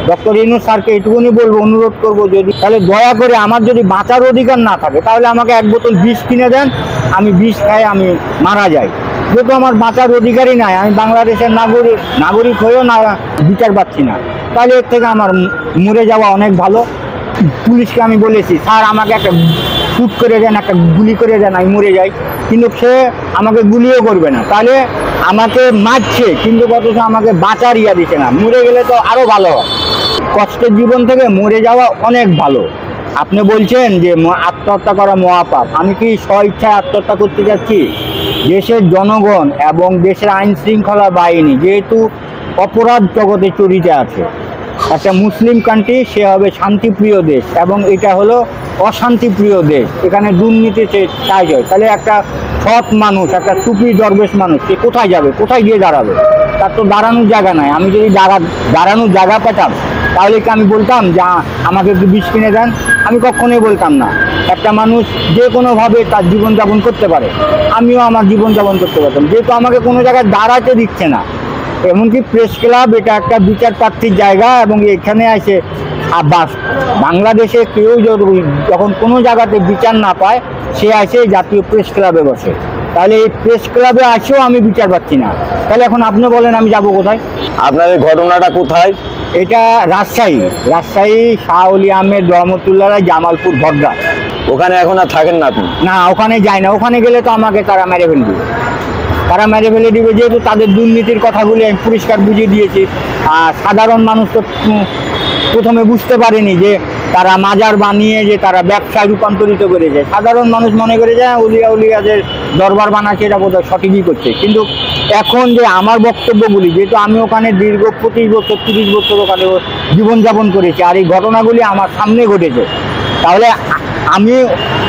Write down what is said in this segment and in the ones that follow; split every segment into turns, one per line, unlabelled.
Doctor Yunus স্যারকে এটুকুনি বলবো, অনুরোধ করবো, যদি তাহলে দয়া করে আমার যদি বাঁচার অধিকার না থাকে তাহলে আমাকে এক বোতল বিষ কিনে দেন, আমি বিষ খাই আমি মারা যাই। যেহেতু আমার বাঁচার অধিকারই নাই, আমি বাংলাদেশের নাগরিক হয়েও না বিচার পাচ্ছি না, তাহলে এর থেকে আমার মরে যাওয়া অনেক ভালো। পুলিশকে আমি বলেছি, স্যার আমাকে একটা শুট করে দেন, একটা গুলি করে দেন, আমি মরে যাই। কিন্তু সে আমাকে গুলিও করবে না, তাহলে আমাকে মারছে কিন্তু অথচ আমাকে বাঁচার ইয়া দিচ্ছে না। মরে গেলে তো আরও ভালো হয়। কষ্টের জীবন থেকে মরে যাওয়া অনেক ভালো। আপনি বলছেন যে আত্মহত্যা করা মহাপাপ, আমি কি স্ব ইচ্ছায় আত্মহত্যা করতে যাচ্ছি? দেশের জনগণ এবং দেশের আইন শৃঙ্খলা বাহিনী যেহেতু অপরাধ জগতে চরিতে আছে, একটা মুসলিম কান্ট্রি, সে হবে শান্তিপ্রিয় দেশ এবং এটা হলো অশান্তিপ্রিয় দেশ, এখানে দুর্নীতি চাই হয়। তাহলে একটা সৎ মানুষ, একটা টুপি দরবেশ মানুষ, সে কোথায় যাবে, কোথায় গিয়ে দাঁড়াবে? তার তো দাঁড়ানোর জায়গা নাই। আমি যদি দাঁড়ানোর জায়গা পেতাম তাহলে কি আমি বলতাম যে আমাকে একটু বিষ কিনে দেন? আমি কখনোই বলতাম না। একটা মানুষ যে কোনোভাবে তার জীবনযাপন করতে পারে, আমিও আমার জীবনযাপন করতে পারতাম। যেহেতু আমাকে কোনো জায়গায় দাঁড়াতে দিচ্ছে না, এমনকি প্রেস ক্লাব এটা একটা বিচার প্রার্থীর জায়গা, এবং এখানে আসে আবাস। বাংলাদেশে কেউ যখন কোনো জায়গাতে বিচার না পায়, সে আসে জাতীয় প্রেস ক্লাবে বসে। তাহলে এই প্রেস ক্লাবে আসেও আমি বিচার পাচ্ছি না, তাহলে এখন আপনি বলেন আমি যাব কোথায়?
আপনার এই ঘটনাটা কোথায়?
এটা রাজশাহী শাহ ওলি আহমেদ রহমতুল্লাহ জামালপুর ভদ্রা।
ওখানে এখন আর থাকেন না আপনি?
না, ওখানে যাই না। ওখানে গেলে তো আমাকে তারা মেরে ফেলবে, যেহেতু তাদের দুর্নীতির কথাগুলি আমি পরিষ্কার বুঝিয়ে দিয়েছি। আর সাধারণ মানুষ তো প্রথমে বুঝতে পারেনি যে তারা মাজার বানিয়ে যে তারা ব্যবসায় রূপান্তরিত করেছে। সাধারণ মানুষ মনে করে যে উলিয়াদের দরবার বানাচ্ছে, এটা বোধহয় সঠিকই করছে। কিন্তু এখন যে আমার বক্তব্যগুলি, যেহেতু আমি ওখানে দীর্ঘ 25 বছর 30 বছর ওখানে জীবনযাপন করেছি, আর এই ঘটনাগুলি আমার সামনে ঘটেছে, তাহলে আমি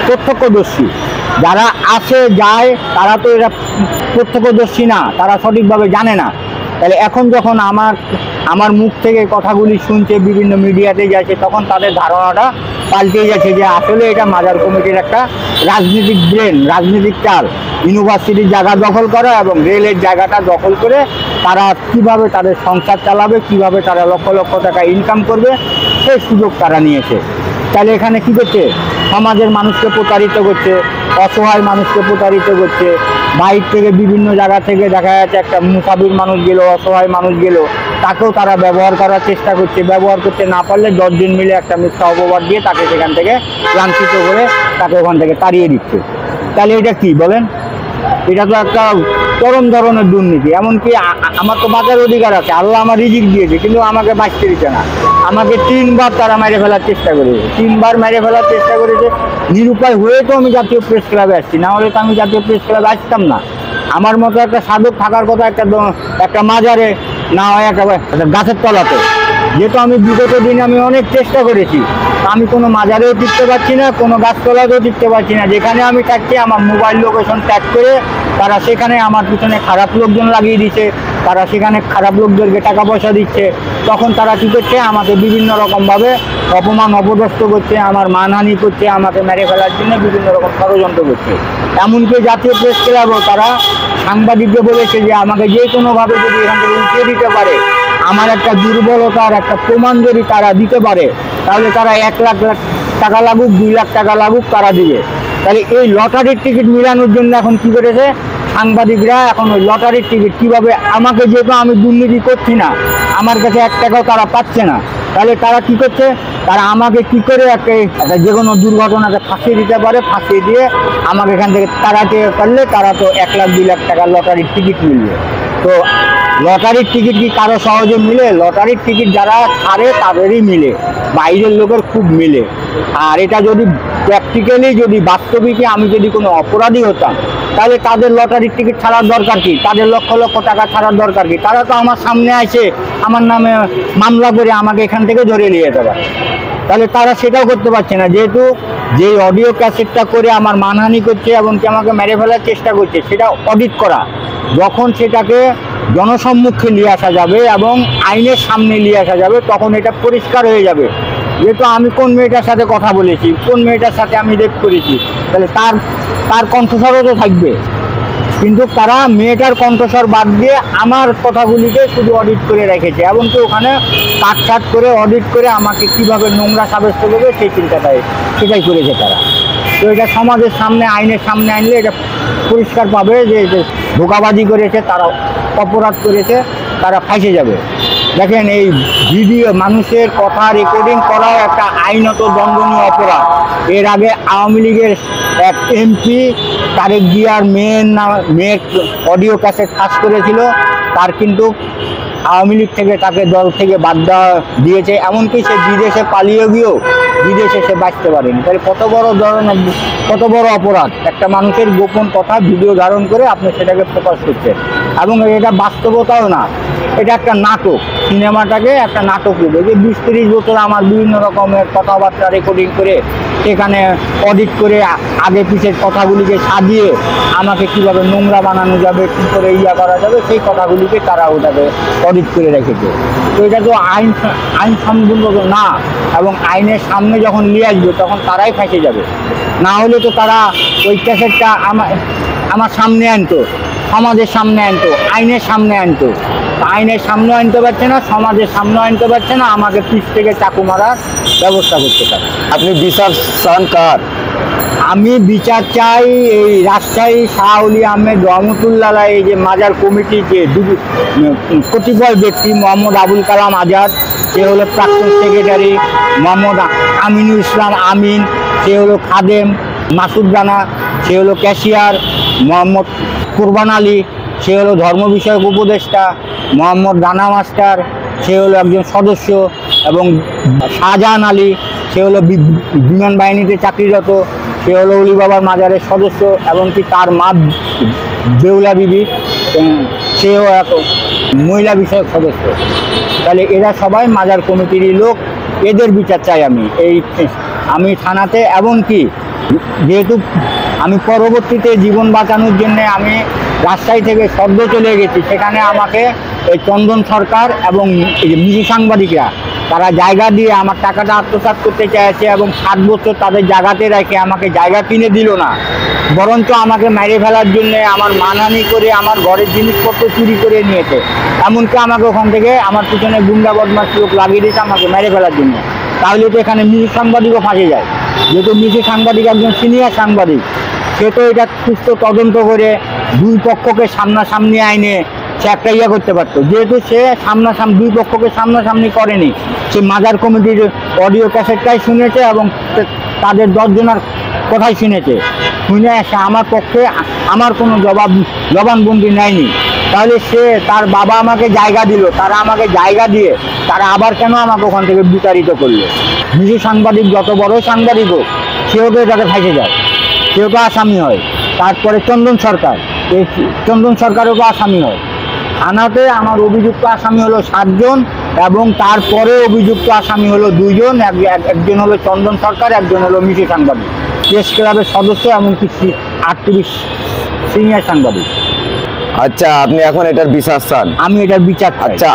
প্রত্যক্ষদর্শী। যারা আসে যায় তারা তো এরা প্রত্যক্ষদর্শী না, তারা সঠিকভাবে জানে না। তাহলে এখন যখন আমার মুখ থেকে কথাগুলি শুনছে, বিভিন্ন মিডিয়াতে যাচ্ছে, তখন তাদের ধারণাটা পাল্টে যাচ্ছে যে আসলে এটা মাজার কমিটির একটা রাজনৈতিক ব্রেন, রাজনৈতিক চাল। ইউনিভার্সিটির জায়গা দখল করা এবং রেলের জায়গাটা দখল করে তারা কিভাবে তাদের সংসার চালাবে, কিভাবে তারা লক্ষ লক্ষ টাকা ইনকাম করবে, সেই সুযোগ তারা নিয়েছে। তাহলে এখানে কী করছে? সমাজের মানুষকে প্রতারিত করছে, অসহায় মানুষকে প্রতারিত করছে। বাইর থেকে বিভিন্ন জায়গা থেকে দেখা যাচ্ছে একটা মুসাফির মানুষ গেল, অসহায় মানুষ গেল, তাকেও তারা ব্যবহার করার চেষ্টা করছে। ব্যবহার করতে না পারলে 10 দিন মিলে একটা মিথ্যা অপবাদ দিয়ে তাকে সেখান থেকে লাঞ্ছিত করে তাকে ওখান থেকে তাড়িয়ে দিচ্ছে। তাহলে এটা কি বলেন? এটা তো একটা চরম ধরনের দুর্নীতি। এমনকি আমার তো বাঁচার অধিকার আছে, আল্লাহ আমার রিজিক দিয়েছে, কিন্তু আমাকে বাঁচতে দিচ্ছে না। আমাকে 3 বার তারা মেরে ফেলার চেষ্টা করেছে, 3 বার মেরে ফেলার চেষ্টা করেছে। নিরুপায় হয়ে তো আমি জাতীয় প্রেস ক্লাবে আসছি, না হলে তো আমি জাতীয় প্রেস ক্লাবে আসতাম না। আমার মতো একটা সাধক থাকার কথা একটা মাজারে, না হয় একটা গাছের তলাতে। যেহেতু আমি বিগত দিনে আমি অনেক চেষ্টা করেছি, আমি কোনো মাজারেও টিকতে পারছি না, কোনো গাছতলাতেও টিকতে পারছি না। যেখানে আমি থাকছি আমার মোবাইল লোকেশন ট্যাগ করে তারা সেখানে আমার পিছনে খারাপ লোকজন লাগিয়ে দিচ্ছে, তারা সেখানে খারাপ লোকদেরকে টাকা পয়সা দিচ্ছে। তখন তারা কী করছে? আমাকে বিভিন্ন রকমভাবে অপমান অপদস্থ করছে, আমার মানহানি করছে, আমাকে মেরে ফেলার জন্য বিভিন্ন রকম ষড়যন্ত্র করছে। এমনকি জাতীয় প্রেস ক্লাবও তারা সাংবাদিককে বলেছে যে আমাকে যে কোনোভাবে যদি এখান থেকে উঠিয়ে দিতে পারে, আমার একটা দুর্বলতার একটা প্রমাণ যদি তারা দিতে পারে, তাহলে তারা 1 লাখ টাকা লাগুক, 2 লাখ টাকা লাগুক, তারা দিবে। তাহলে এই লটারির টিকিট মিলানোর জন্য এখন কি করেছে সাংবাদিকরা? এখন ওই লটারির টিকিট কীভাবে আমাকে, যেহেতু আমি দুর্নীতি করছি না, আমার কাছে 1 টাকাও তারা পাচ্ছে না, তাহলে তারা কি করছে? তারা আমাকে কি করে একটা যে কোনো দুর্ঘটনাকে ফাঁসিয়ে দিতে পারে, ফাঁসিয়ে দিয়ে আমাকে এখান থেকে তাড়াতে পারলে তারা তো 1 লাখ 2 লাখ টাকার লটারির টিকিট মিলবে। তো লটারির টিকিট কি কারো সহজে মিলে? লটারির টিকিট যারা ছাড়ে তাদেরই মিলে, বাইরের লোকের খুব মিলে। আর এটা যদি প্র্যাকটিক্যালি, যদি বাস্তবিকই আমি যদি কোনো অপরাধী হতাম, তাহলে তাদের লটারির টিকিট ছাড়ার দরকার কি? তাদের লক্ষ লক্ষ টাকা ছাড়ার দরকার কি? তারা তো আমার সামনে আসে আমার নামে মামলা করে আমাকে এখান থেকে ধরে নিয়ে যেতে পারে। তাহলে তারা সেটাও করতে পারছে না, যেহেতু যে অডিও ক্যাসেটটা করে আমার মানহানি করছে এবং কি আমাকে মেরে ফেলার চেষ্টা করছে, সেটা অডিট করা। যখন সেটাকে জনসম্মুখে নিয়ে আসা যাবে এবং আইনের সামনে নিয়ে আসা যাবে, তখন এটা পরিষ্কার হয়ে যাবে যেহেতু আমি কোন মেয়েটার সাথে কথা বলেছি, কোন মেয়েটার সাথে আমি রেপ করেছি, তাহলে তার কণ্ঠস্বরও তো থাকবে। কিন্তু তারা মেয়েটার কণ্ঠস্বর বাদ দিয়ে আমার কথাগুলিকে শুধু অডিট করে রেখেছে, এমনকি ওখানে কাটছাট করে অডিট করে আমাকে কিভাবে নোংরা সাব্যস্ত করবে সেই সেটাই করেছে তারা। তো এটা সমাজের সামনে, আইনের সামনে আনলে এটা পরিষ্কার পাবে যে ধোঁকাবাজি করেছে, তারা অপরাধ করেছে, তারা ফাঁসে যাবে। দেখেন, এই ভিডিও মানুষের কথা রেকর্ডিং করাও একটা আইনত দণ্ডনীয় অপরাধ। এর আগে আওয়ামী লীগের এক এমপি তারেক জিয়ার মেয়ের অডিও ক্যাসেট ফাঁস করেছিল, তার কিন্তু আওয়ামী লীগ থেকে তাকে দল থেকে বাদ দেওয়া দিয়েছে, এমনকি সে বিদেশে পালিয়ে গিয়েও বিদেশে সে বাঁচতে পারেনি। তাহলে কত বড় অপরাধ, একটা মানুষের গোপন কথা ভিডিও ধারণ করে আপনি সেটাকে প্রকাশ করছেন। এবং এটা বাস্তবতাও না, এটা একটা নাটক, সিনেমাটাকে একটা নাটক রূপে যে 20-30 বছর আমার বিভিন্ন রকমের কথাবার্তা রেকর্ডিং করে সেখানে অডিট করে আগে পিছের কথাগুলিকে সাজিয়ে আমাকে কিভাবে নোংরা বানানো যাবে, কী করে করা যাবে, সেই কথাগুলিকে তারা ওটাকে অডিট করে রেখেছে। তো এটা তো আইনসম্মত না, এবং আইনের সামনে যখন নিয়ে আসবে তখন তারাই ফেঁসে যাবে। না হলে তো তারা ওই ক্যাসেটটা আমার সামনে আনতো, সমাজের সামনে আনতো, আইনের সামনে আনতো। আইনের সামনে আনতে পারছে না, সমাজের সামনে আনতে পারছে না, আমাকে পিছ থেকে চাকু মারার ব্যবস্থা করতে পারে।
আপনি বিচার চান কার?
আমি বিচার চাই এই রাজশাহী শাহ ওলি আহমেদ রহমতুল্লাহ, এই যে মাজার কমিটির যে কতিপয় ব্যক্তি, মোহাম্মদ আবুল কালাম আজাদ, সে হলো প্রাক্তন সেক্রেটারি, মোহাম্মদ আমিনুল ইসলাম আমিন, সে হলো খাদেম, মাসুদ রানা, সে হলো ক্যাশিয়ার, মোহাম্মদ কুরবান আলী, সে হলো ধর্ম বিষয়ক উপদেষ্টা, মোহাম্মদ রানা মাস্টার, সে হলো একজন সদস্য, এবং শাহজাহান আলী, সে হলো বিমান বাহিনীতে চাকরিরত, সে হলো অলি বাবার মাজারের সদস্য, এমনকি তার মা বেউলা বিবি, সেও এক মহিলা বিষয়ক সদস্য। তাহলে এরা সবাই মাজার কমিটিরই লোক, এদের বিচার চাই আমি থানাতে। এমনকি যেহেতু আমি পরবর্তীতে জীবন বাঁচানোর জন্যে আমি রাজশাহী থেকে সদ্য চলে গেছি, সেখানে আমাকে এই চন্দন সরকার এবং এই যে মিশু সাংবাদিকরা তারা জায়গা দিয়ে আমার টাকাটা আত্মসাৎ করতে চাইছে, এবং 7 বছর তাদের জায়গাতে রেখে আমাকে জায়গা কিনে দিল না, বরঞ্চ আমাকে মেরে ফেলার জন্যে আমার মানহানি করে আমার ঘরের জিনিসপত্র চুরি করে নিয়েছে। এমনকি আমাকে ওখান থেকে আমার পিছনে গুন্ডা বদমাশ লোক লাগিয়ে দিয়েছে আমাকে মেরে ফেলার জন্য। তাহলে তো এখানে মিশু সাংবাদিকও ফাঁসে যায়, যেহেতু মিশু সাংবাদিক একজন সিনিয়র সাংবাদিক, সে তো এটা সুস্থ তদন্ত করে দুই পক্ষকে সামনাসামনি আইনে সে একটা করতে পারতো। যেহেতু সে দুই পক্ষকে সামনাসামনি করেনি, সে মাজার কমিটির অডিও ক্যাসেটটাই শুনেছে এবং তাদের 10 জনের কথাই শুনেছে, শুনে সে আমার পক্ষে আমার কোনো জবানবন্দি নেয়নি। তাহলে তার বাবা আমাকে জায়গা দিল, তারা আমাকে জায়গা দিয়ে তারা আবার কেন আমাকে ওখান থেকে বিতাড়িত করলো? মিশু সাংবাদিক যত বড় সাংবাদিক হোক, সেও তো এটাকে ফাঁসে যায়, সেও তো আসামি হয়। তারপরে চন্দন সরকারও তো আসামি হয়। থানাতে আমার অভিযুক্ত আসামি হলো 7 জন, এবং তারপরে অভিযুক্ত আসামি হলো 2 জন, একজন হলো চন্দন সরকার, একজন হলো মিশু সাংবাদিক, প্রেস ক্লাবের সদস্য, এমনকি 38 সিনিয়র সাংবাদিক।
আচ্ছা, আপনি এখন এটার বিচার চান?
আমি এটার বিচার চাই।
আচ্ছা,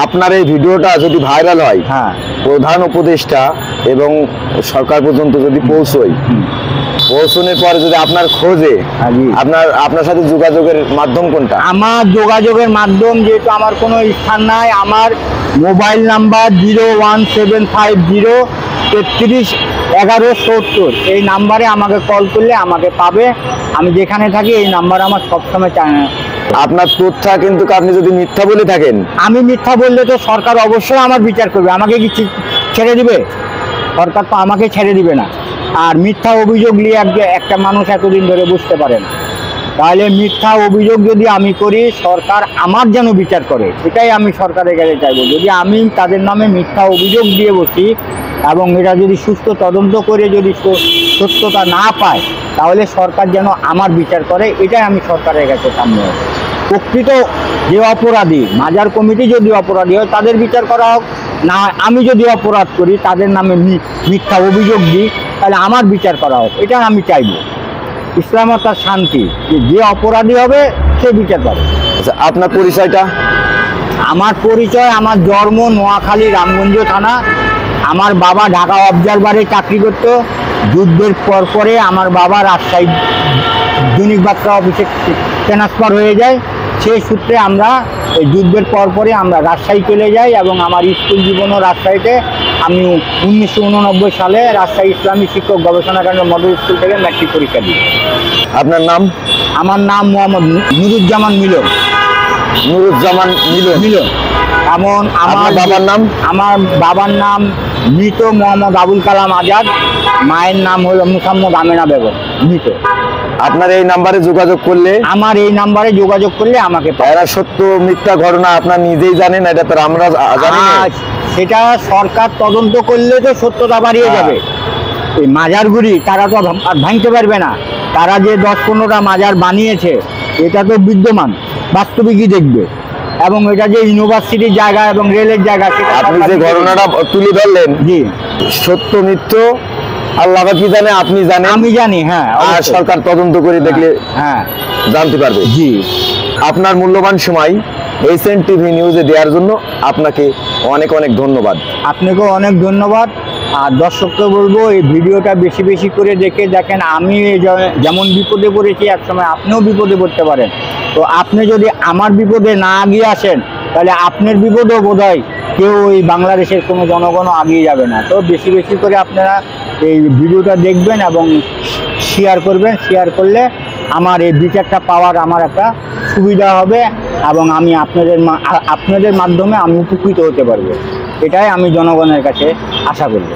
আপনার এই ভিডিওটা যদি ভাইরাল হয়,
হ্যাঁ,
প্রধান উপদেষ্টা এবং সরকার পর্যন্ত যদি পৌঁছানোর পরে যদি আপনার খোঁজে, আপনার সাথে যোগাযোগের মাধ্যম কোনটা? আমার
যোগাযোগের মাধ্যম, যেহেতু আমার কোনো স্থান নাই, আমার মোবাইল নাম্বার 01750331170, এই নাম্বারে আমাকে কল করলে আমাকে পাবে। আমি যেখানে থাকি এই নাম্বার আমার সবসময় চায় না।
আপনার তথ্য কিন্তু আপনি যদি মিথ্যা বলে থাকেন,
আমি মিথ্যা বললে তো সরকার অবশ্যই আমার বিচার করবে, আমাকে কি ছেড়ে দিবে? সরকার তো আমাকে ছেড়ে দিবে না। আর মিথ্যা অভিযোগ নিয়ে একটা মানুষ এতদিন ধরে বুঝতে পারে না। তাহলে মিথ্যা অভিযোগ যদি আমি করি, সরকার আমার যেন বিচার করে, এটাই আমি সরকারের কাছে চাইবো। যদি আমি তাদের নামে মিথ্যা অভিযোগ দিয়ে বসি এবং এটা যদি সুস্থ তদন্ত করে যদি সত্যতা না পায়, তাহলে সরকার যেন আমার বিচার করে, এটাই আমি সরকারের কাছে সামনে। প্রকৃত যে অপরাধী, মাজার কমিটি যদি অপরাধী হয় তাদের বিচার করা হোক, না আমি যদি অপরাধ করি তাদের নামে মিথ্যা অভিযোগ দিই, তাহলে আমার বিচার করা হোক, এটা আমি চাইব। ইসলামতার শান্তি, যে অপরাধী হবে সে বিচার পাবে।
আচ্ছা, আপনার পরিচয়টা?
আমার পরিচয়, আমার জন্ম নোয়াখালী রামগঞ্জ থানা, আমার বাবা ঢাকা অবজারভারে চাকরি করত। যুদ্ধের পরে আমার বাবা রাজশাহী দৈনিক বার্তা অফিসে ট্রান্সফার হয়ে যায়। সেই সূত্রে আমরা এই যুদ্ধের পরে আমরা রাজশাহী চলে যাই এবং আমার স্কুল জীবনও রাজশাহীতে। আমি 1989 সালে রাজশাহী ইসলামী শিক্ষক গবেষণা কেন্দ্র মডেল স্কুল থেকে ম্যাট্রিক পরীক্ষা দিই।
আপনার নাম?
আমার নাম মোহাম্মদ নুরুজ্জামান মিলন।
নুরুজ্জামান মিলন।
মিলন। এমন আমার
বাবার নাম?
আমার বাবার নাম মৃত মোহাম্মদ আবুল কালাম আজাদ, মায়ের নাম হলো মুসাম্মদ আমেনা বেগম, মৃত।
আপনার এই নাম্বারে যোগাযোগ করলে,
আমার এই নাম্বারে যোগাযোগ করলে আমাকে
এরা সত্য মিথ্যা ঘটনা আপনার নিজেই জানেন, এটা তো আমরা জানি না।
সেটা সরকার তদন্ত করলে তো সত্যতা বাড়িয়ে যাবে। এই মাজারগুলি তারা তো আর ভাঙতে পারবে না। তারা যে 10-15টা মাজার বানিয়েছে এটা তো বিদ্যমান, বাস্তবিকই দেখবে। এবং এটা যে ইউনিভার্সিটির জায়গা এবং রেলের জায়গা, সেটা
আপনি যে ঘটনাটা তুলে ধরলেন,
জি,
সত্য মিথ্যা আল্লাহ কি জানে, আপনি জানেন,
আমি জানি। হ্যাঁ,
আর সরকার তদন্ত করে দেখলে
হ্যাঁ
জানতে পারবে।
জি।
আপনার মূল্যবান সময় এইচএন টিভি নিউজে দেওয়ার জন্য আপনাকে অনেক অনেক ধন্যবাদ।
আপনাকেও অনেক ধন্যবাদ। আর দর্শককে বলবো এই ভিডিওটা বেশি বেশি করে দেখে দেখেন। আমি যেমন বিপদে পড়েছি, একসময় আপনিও বিপদে পড়তে পারেন। তো আপনি যদি আমার বিপদে না আগিয়ে আসেন তাহলে আপনার বিপদেও বোধ হয় কেউ এই বাংলাদেশের কোনো জনগণও আগিয়ে যাবে না। তো বেশি বেশি করে আপনারা এই ভিডিওটা দেখবেন এবং শেয়ার করবেন। শেয়ার করলে আমার এই বিচারটা পাওয়ার আমার একটা সুবিধা হবে এবং আমি আপনাদের মাধ্যমে আমি উপকৃত হতে পারবো। এটাই আমি জনগণের কাছে আশা করব।